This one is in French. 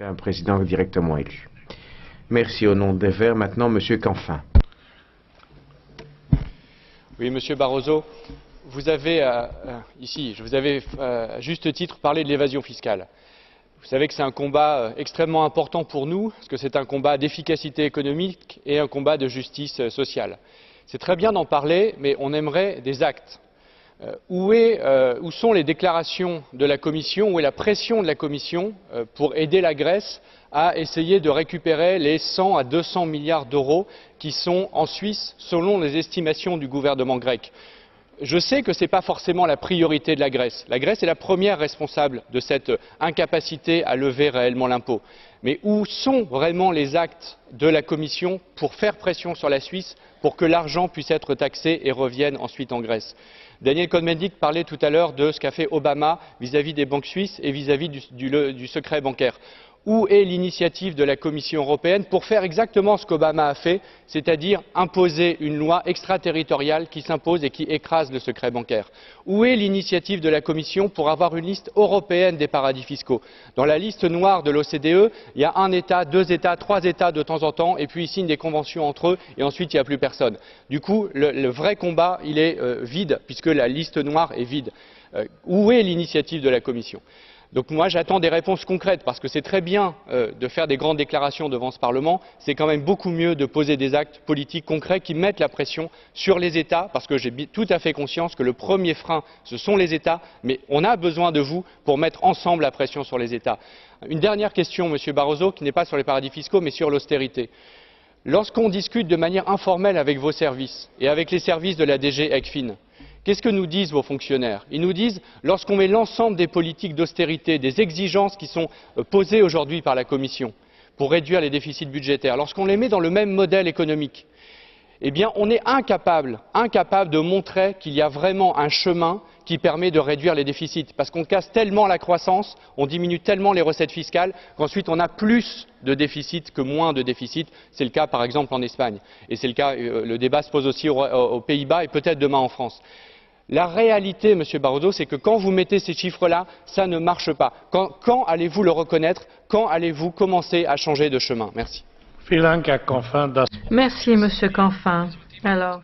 un président directement élu. Merci. Au nom des Verts, maintenant, Monsieur Canfin. Oui, Monsieur Barroso, vous avez je vous avais à juste titre parlé de l'évasion fiscale. Vous savez que c'est un combat extrêmement important pour nous, parce que c'est un combat d'efficacité économique et un combat de justice sociale. C'est très bien d'en parler, mais on aimerait des actes. Où sont les déclarations de la Commission, où est la pression de la Commission pour aider la Grèce à essayer de récupérer les 100 à 200 milliards d'euros qui sont en Suisse, selon les estimations du gouvernement grec? Je sais que ce n'est pas forcément la priorité de la Grèce. La Grèce est la première responsable de cette incapacité à lever réellement l'impôt. Mais où sont vraiment les actes de la Commission pour faire pression sur la Suisse pour que l'argent puisse être taxé et revienne ensuite en Grèce? Daniel Cohn-Bendit parlait tout à l'heure de ce qu'a fait Obama vis-à-vis des banques suisses et vis-à-vis du secret bancaire. Où est l'initiative de la Commission européenne pour faire exactement ce qu'Obama a fait, c'est-à-dire imposer une loi extraterritoriale qui s'impose et qui écrase le secret bancaire? Où est l'initiative de la Commission pour avoir une liste européenne des paradis fiscaux? Dans la liste noire de l'OCDE, il y a un État, 2 États, 3 États de temps en temps, et puis ils signent des conventions entre eux, et ensuite il n'y a plus personne. Du coup, le vrai combat, il est vide, puisque la liste noire est vide. Où est l'initiative de la Commission? Donc moi j'attends des réponses concrètes, parce que c'est très bien de faire des grandes déclarations devant ce Parlement, c'est quand même beaucoup mieux de poser des actes politiques concrets qui mettent la pression sur les États, parce que j'ai tout à fait conscience que le premier frein ce sont les États, mais on a besoin de vous pour mettre ensemble la pression sur les États. Une dernière question, Monsieur Barroso, qui n'est pas sur les paradis fiscaux mais sur l'austérité. Lorsqu'on discute de manière informelle avec vos services et avec les services de la DG ECFIN, qu'est-ce que nous disent vos fonctionnaires? Ils nous disent, lorsqu'on met l'ensemble des politiques d'austérité, des exigences qui sont posées aujourd'hui par la Commission pour réduire les déficits budgétaires, lorsqu'on les met dans le même modèle économique, eh bien on est incapable de montrer qu'il y a vraiment un chemin qui permet de réduire les déficits, parce qu'on casse tellement la croissance, on diminue tellement les recettes fiscales, qu'ensuite on a plus de déficit que moins de déficit. C'est le cas par exemple en Espagne, et c'est le cas, le débat se pose aussi aux Pays-Bas et peut-être demain en France. La réalité, Monsieur Barroso, c'est que quand vous mettez ces chiffres-là, ça ne marche pas. Quand allez-vous le reconnaître? Quand allez-vous commencer à changer de chemin? Merci. Merci, Monsieur Canfin. Alors.